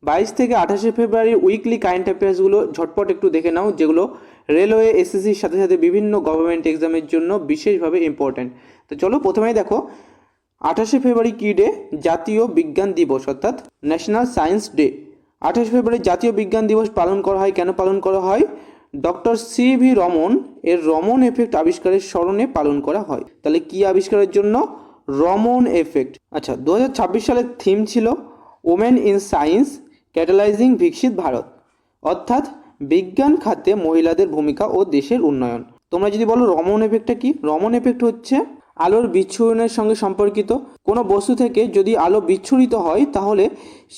22 থেকে 28 ফেব্রুয়ারি weekly current অ্যাফেয়ার্সগুলো ঝটপট একটু দেখে নাও, যেগুলো রেলওয়ে, এসএসসির সাথে সাথে বিভিন্ন গভর্নমেন্ট এক্সামের জন্য বিশেষভাবে ইম্পর্ট্যান্ট। তো চলো প্রথমেই দেখো 28 ফেব্রুয়ারি কী ডে? জাতীয় বিজ্ঞান দিবস, অর্থাৎ ন্যাশনাল সায়েন্স ডে। 28 ফেব্রুয়ারি জাতীয় বিজ্ঞান দিবস পালন করা হয়। কেন পালন করা হয়? ডক্টর সিভি রমন এর রমন এফেক্ট আবিষ্কারের স্মরণে পালন করা হয়। তাহলে কি আবিষ্কারের জন্য? রমন এফেক্ট। আচ্ছা, 2026 সালের থিম ছিল ওমেন ইন সায়েন্স ক্যাটালাইজিং বিকশিত ভারত, অর্থাৎ বিজ্ঞান খাতে মহিলাদের ভূমিকা ও দেশের উন্নয়ন। তোমরা যদি বলো রমন এফেক্টটা কি? রমন এফেক্ট হচ্ছে আলোর বিচ্ছুরণের সঙ্গে সম্পর্কিত। কোনো বস্তু থেকে যদি আলো বিচ্ছুরিত হয় তাহলে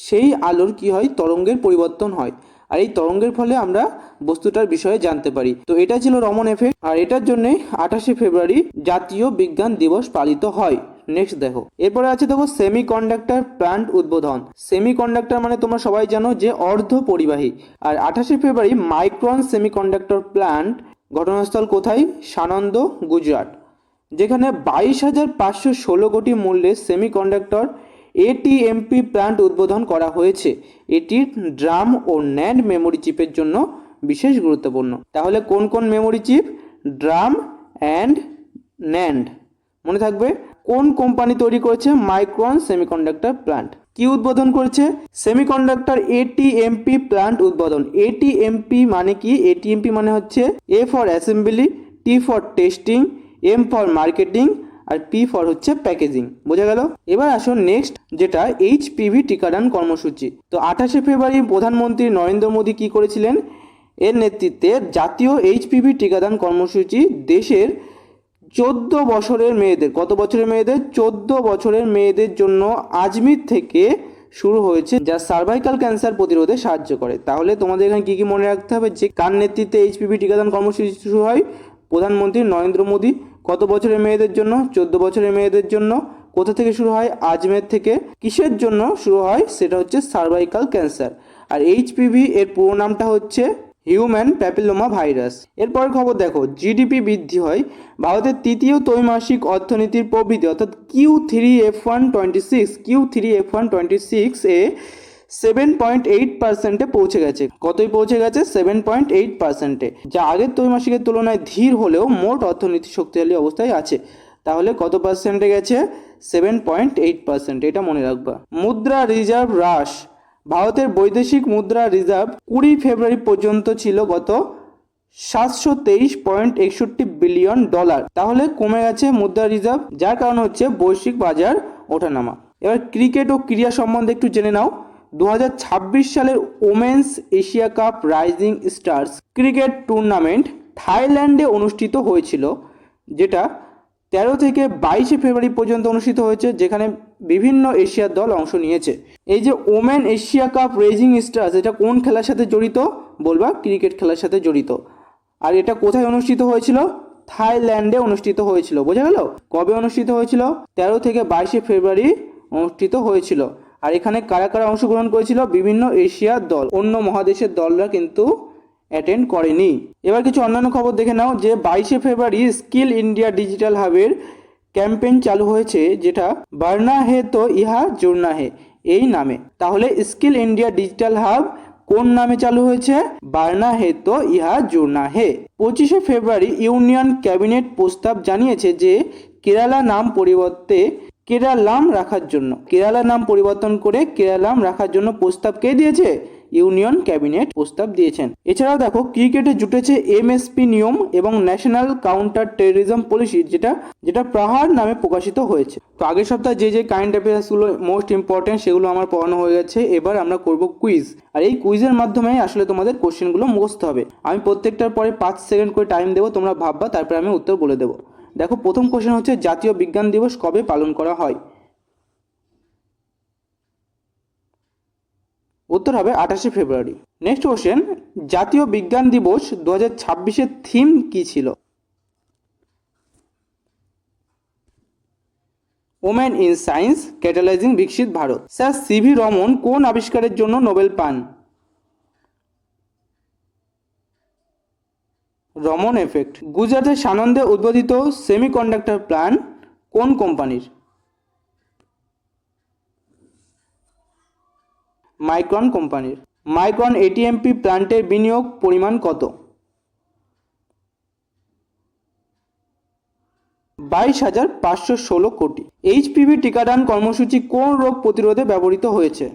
সেই আলোর কি হয়? তরঙ্গের পরিবর্তন হয়, আর এই তরঙ্গের ফলে আমরা বস্তুটার বিষয়ে জানতে পারি। তো এটা ছিল রমন এফেক্ট, আর এটার জন্যই 28 ফেব্রুয়ারি জাতীয় বিজ্ঞান দিবস পালিত হয়। নেক্সট দেখো, এরপরে আছে দেখো সেমিকন্ডাক্টর প্ল্যান্ট উদ্বোধন। সেমিকন্ডাক্টর মানে তোমরা সবাই জানো যে অর্ধ পরিবাহী। আর 28 ফেব্রুয়ারি মাইক্রন সেমিকন্ডাক্টর প্ল্যান্ট ঘটনাস্থল কোথায়? সানন্দ, গুজরাট, যেখানে 22,516 কোটি মূল্যে সেমিকন্ডাক্টর এটিএমপি প্ল্যান্ট উদ্বোধন করা হয়েছে। এটি ড্রাম ও ন্যান্ড মেমোরি চিপের জন্য বিশেষ গুরুত্বপূর্ণ। তাহলে কোন কোন memory chip? DRAM and NAND. মনে থাকবে কোন কোম্পানি তৈরি করেছে? Micron semiconductor plant. কি উদ্বোধন করেছে? সেমিকন্ডাক্টর এটিএমপি প্ল্যান্ট উদ্বোধন। এটিএমপি মানে কি? এটিএমপি মানে হচ্ছে A for assembly, T for testing, M for marketing, আর পি ফর হচ্ছে প্যাকেজিং। বোঝা গেল? এবার আসো নেক্সট, যেটা এইচপিভি টিকাদান কর্মসূচি। তো 28 ফেব্রুয়ারি প্রধানমন্ত্রী নরেন্দ্র মোদী কি করেছিলেন? এর নেতৃত্বে জাতীয় এইচপিভি টিকাদান কর্মসূচি দেশের 14 বছরের মেয়েদের, কত বছরের মেয়েদের? 14 বছরের মেয়েদের জন্য আজমির থেকে শুরু হয়েছে, যা সার্ভাইকাল ক্যান্সার প্রতিরোধে সাহায্য করে। তাহলে তোমাদের এখানে কি কি মনে রাখতে হবে? যে কার নেতৃত্বে এইচপিভি টিকাদান কর্মসূচি শুরু হয়? প্রধানমন্ত্রী নরেন্দ্র মোদী। কত বছরের মেয়েদের জন্য? 14 বছরের মেয়েদের জন্য। কোথা থেকে শুরু হয়? আজমের থেকে। কিসের জন্য শুরু হয়? সেটা হচ্ছে সার্ভাইকাল ক্যান্সার। আর এইচপিভি এর পুরো নামটা হচ্ছে হিউম্যান প্যাপিলোমা ভাইরাস। এরপরের খবর দেখো, জিডিপি বৃদ্ধি হয়। ভারতের তৃতীয় ত্রৈমাসিক অর্থনীতির প্রবৃদ্ধি অর্থাৎ Q3F126 এ 7.8%-এ পৌঁছে গেছে। কতই পৌঁছে গেছে? 7.8%-এ, যা আগের ত্রৈমাসিকের তুলনায় ধীর হলেও মোট অর্থনীতি শক্তিশালী অবস্থায় আছে। তাহলে কত পার্সেন্টে গেছে? 7.8%। এটা মনে রাখবা। মুদ্রা রিজার্ভ হ্রাস। ভারতের বৈদেশিক মুদ্রা রিজার্ভ 20 ফেব্রুয়ারি পর্যন্ত ছিল কত? $723.61 বিলিয়ন। তাহলে কমে গেছে মুদ্রা রিজার্ভ, যার কারণ হচ্ছে বৈশ্বিক বাজার ওঠানামা। এবার ক্রিকেট ও ক্রীড়া সম্বন্ধে একটু জেনে নাও। 2026 সালের women's Asia cup rising stars cricket tournament থাইল্যান্ডে অনুষ্ঠিত হয়েছিল, যেটা 13 থেকে 22 ফেব্রুয়ারি পর্যন্ত অনুষ্ঠিত হয়েছে, যেখানে বিভিন্ন এশিয়ার দল অংশ নিয়েছে। এই যে women Asia cup rising stars, এটা কোন খেলার সাথে জড়িত? বলবা ক্রিকেট খেলার সাথে জড়িত। আর এটা কোথায় অনুষ্ঠিত হয়েছিল? থাইল্যান্ডে অনুষ্ঠিত হয়েছিল। বোঝা গেল? কবে অনুষ্ঠিত হয়েছিল? 13 থেকে 22 ফেব্রুয়ারি অনুষ্ঠিত হয়েছিল। আর এখানে কারা কারা অংশগ্রহণ করেছিল? বিভিন্ন এশিয়ার দল, অন্য মহাদেশের দলরা কিন্তু অ্যাটেন্ড করেনি। এবার কিছু অন্যান্য খবর দেখে নাও। যে 22 ফেব্রুয়ারি স্কিল ইন্ডিয়া ডিজিটাল হাবের ক্যাম্পেইন চালু হয়েছে, যেটা বার্না হে তো ইহা জুড়না হে এই নামে। তাহলে স্কিল ইন্ডিয়া ডিজিটাল হাব কোন নামে চালু হয়েছে? বার্না হে তো ইহা জুড়না হে। 25 ফেব্রুয়ারি ইউনিয়ন ক্যাবিনেট প্রস্তাব জানিয়েছে যে কেরালা নাম পরিবর্তে কেরালাম রাখার জন্য, কেরালা নাম পরিবর্তন করে কেরালাম রাখার জন্য প্রস্তাব কে দিয়েছে? ইউনিয়ন ক্যাবিনেট প্রস্তাব দিয়েছেন। এছাড়াও দেখো ক্রিকেটে জুটেছে এমএসপি নিয়ম এবং ন্যাশনাল কাউন্টার টেররিজম পলিসি, যেটা প্রহার নামে প্রকাশিত হয়েছে। তো আগের সপ্তাহে যে কারেন্ট অ্যাফেয়ার্সগুলো মোস্ট ইম্পর্টেন্ট সেগুলো আমার পড়ানো হয়ে গেছে। এবার আমরা করব কুইজ, আর এই কুইজের মাধ্যমে আসলে তোমাদের কোশ্চেনগুলো মুখস্থ হবে। আমি প্রত্যেকটার পরে 5 সেকেন্ড করে টাইম দেবো, তোমরা ভাববা, তারপরে আমি উত্তর বলে দেবো। দেখো প্রথম কোশ্চেন হচ্ছে, জাতীয় বিজ্ঞান দিবস কবে পালন করা হয়? উত্তর হবে 28 ফেব্রুয়ারি। নেক্সট কোশ্চেন, জাতীয় বিজ্ঞান দিবস 2026-এর থিম কি ছিল? ওমেন ইন সায়েন্স ক্যাটালাইজিং বিকশিত ভারত। স্যার সিভি রমন কোন আবিষ্কারের জন্য নোবেল পান? রমন এফেক্ট। গুজরাটের সানন্দে উদ্বোধিত সেমিকন্ডাক্টর প্ল্যান্ট কোন কোম্পানির? মাইক্রন কোম্পানির। মাইক্রন এটিএমপি প্ল্যান্টের বিনিয়োগ পরিমাণ কত? 22,516 কোটি। এইচপিভি টিকাদান কর্মসূচি কোন রোগ প্রতিরোধে ব্যবহৃত হয়েছে?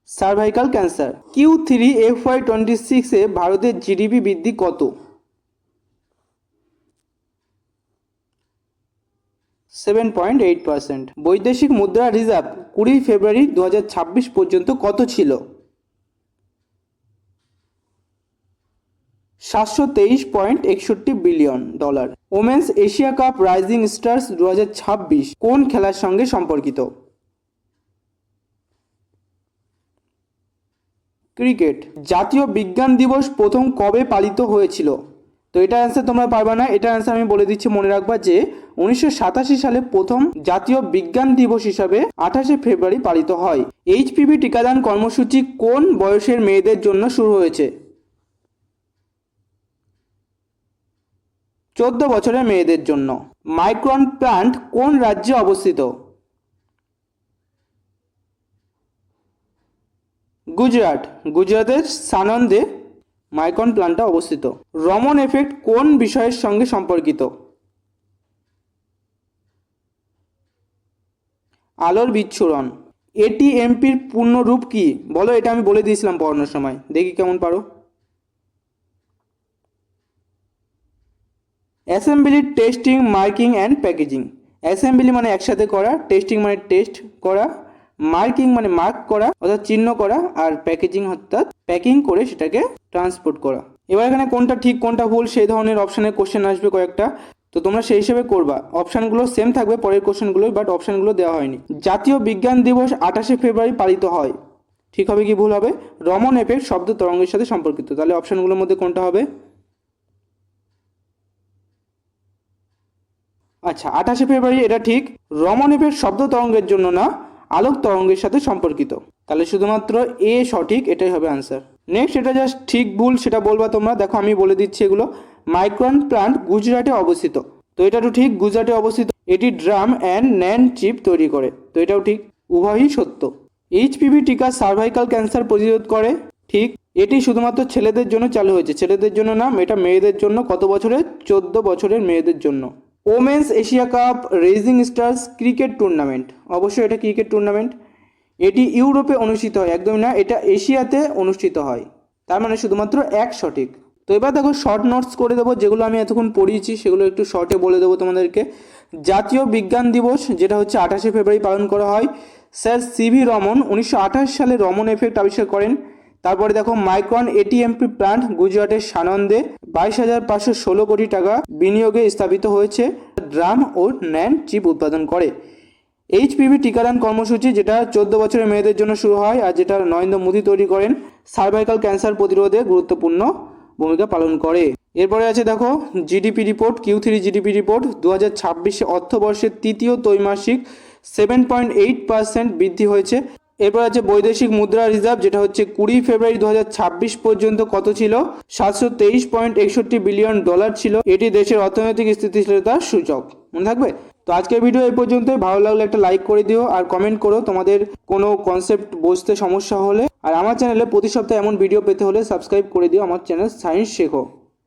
Cervical cancer. Q3 FY26 এ ভারতের জিডিপি বৃদ্ধি কত? 7.8%। বৈদেশিক মুদ্রা রিজার্ভ 20 ফেব্রুয়ারি 2026 পর্যন্ত কত ছিল? 723.61 billion dollar. Women's Asia cup rising stars 2026 কোন খেলার সঙ্গে সম্পর্কিত? ক্রিকেট। জাতীয় বিজ্ঞান দিবস প্রথম কবে পালিত হয়েছিল? তো এটার অ্যান্সার তোমরা পারবা না, এটার অ্যান্সার আমি বলে দিচ্ছি, মনে রাখবা যে 1987 সালে প্রথম জাতীয় বিজ্ঞান দিবস হিসাবে 28 ফেব্রুয়ারি পালিত হয়। এইচপিভি টিকাদান কর্মসূচি কোন বয়সের মেয়েদের জন্য শুরু হয়েছে? 14 বছরের মেয়েদের জন্য। মাইক্রন প্ল্যান্ট কোন রাজ্যে অবস্থিত? গুজরাট। গুজরাতের সানন্দে মাইক্রন প্ল্যান্টটা অবস্থিত। রমন এফেক্ট কোন বিষয়ের সঙ্গে সম্পর্কিত? আলোর বিচ্ছুরণ। এটিএমপির পূর্ণ রূপ কি বলো? এটা আমি বলে দিয়েছিলাম পড়ানোর সময়, দেখি কেমন পারো। Assembly, testing, marking and packaging. Assembly মানে একসাথে করা, টেস্টিং মানে টেস্ট করা, মার্কিং মানে মার্ক করা অর্থাৎ চিহ্ন করা, আর প্যাকেজিং অর্থাৎ প্যাকিং করে সেটাকে ট্রান্সপোর্ট করা। এবার এখানে কোনটা ঠিক কোনটা ভুল সেই ধরনের অপশানের কোশ্চেন আসবে কয়েকটা, তো তোমরা সেই হিসেবে করবা। অপশানগুলো সেম থাকবে পরের কোশ্চেনগুলোই, বাট অপশানগুলো দেওয়া হয়নি। জাতীয় বিজ্ঞান দিবস 28 ফেব্রুয়ারি পালিত হয়, ঠিক হবে কি ভুল হবে? রমন এফেক্ট শব্দ তরঙ্গের সাথে সম্পর্কিত, তাহলে অপশানগুলোর মধ্যে কোনটা হবে? আচ্ছা, 28 ফেব্রুয়ারি এটা ঠিক। রমন এফেক্ট শব্দ তরঙ্গের জন্য না, আলোক তরঙ্গের সাথে সম্পর্কিত, তাহলে শুধুমাত্র এ সঠিক, এটাই হবে আনসার। নেক্সট, এটা জাস্ট ঠিক ভুল সেটা বলবা তোমরা, দেখো আমি বলে দিচ্ছি এগুলো। মাইক্রন প্ল্যান্ট গুজরাটে অবস্থিত, তো এটা তো ঠিক, গুজরাটে অবস্থিত। এটি ড্রাম অ্যান্ড ন্যান্ড চিপ তৈরি করে, তো এটাও ঠিক, উভয়ই সত্য। এইচপিভি টিকা সার্ভাইকাল ক্যান্সার প্রতিরোধ করে, ঠিক। এটি শুধুমাত্র ছেলেদের জন্য চালু হয়েছে, ছেলেদের জন্য না, এটা মেয়েদের জন্য। কত বছরের? 14 বছরের মেয়েদের জন্য। Women's Asia cup raising stars cricket tournament, অবশ্যই এটা ক্রিকেট টুর্নামেন্ট। এটি ইউরোপে অনুষ্ঠিত হয়, একদমই না, এটা এশিয়াতে অনুষ্ঠিত হয়, তার মানে শুধুমাত্র এক সঠিক। তো এবার দেখো শর্ট নোটস করে দেবো, যেগুলো আমি এতক্ষণ পড়িয়েছি সেগুলো একটু শর্টে বলে দেবো তোমাদেরকে। জাতীয় বিজ্ঞান দিবস যেটা হচ্ছে 28 ফেব্রুয়ারি পালন করা হয়, স্যার সিভি রমন 1928 সালে রমন এফেক্ট আবিষ্কার করেন। তারপরে দেখো মাইক্রন এটিএমপি প্ল্যান্ট গুজরাটের সানন্দে 22,516 কোটি টাকা বিনিয়োগে স্থাপিত হয়েছে, ড্রাম ও ন্যান্ড চিপ উৎপাদন করে। এইচপিভি টিকাদান কর্মসূচি যেটা 14 বছরের মেয়েদের জন্য শুরু হয় আর যেটা নরেন্দ্র মোদী তৈরি করেন, সার্ভাইকাল ক্যান্সার প্রতিরোধে গুরুত্বপূর্ণ ভূমিকা পালন করে। এরপরে আছে দেখো GDP report, Q3 GDP report 2026 অর্থবর্ষের তৃতীয় ত্রৈমাসিক 7.8% বৃদ্ধি হয়েছে। এরপর আছে বৈদেশিক মুদ্রা রিজার্ভ, যেটা হচ্ছে 20 ফেব্রুয়ারি 2026 পর্যন্ত কত ছিল? 723.61 বিলিয়ন ডলার ছিল। এটি দেশের অর্থনৈতিক স্থিতিশীলতার সূচক, মনে থাকবে। তো আজকের ভিডিও এই পর্যন্তই, ভালো লাগলে একটা লাইক করে দিও আর কমেন্ট করো তোমাদের কোনো কনসেপ্ট বুঝতে সমস্যা হলে। আর আমার চ্যানেলে প্রতি সপ্তাহে এমন ভিডিও পেতে হলে সাবস্ক্রাইব করে দিও আমার চ্যানেল সায়েন্স শেখো।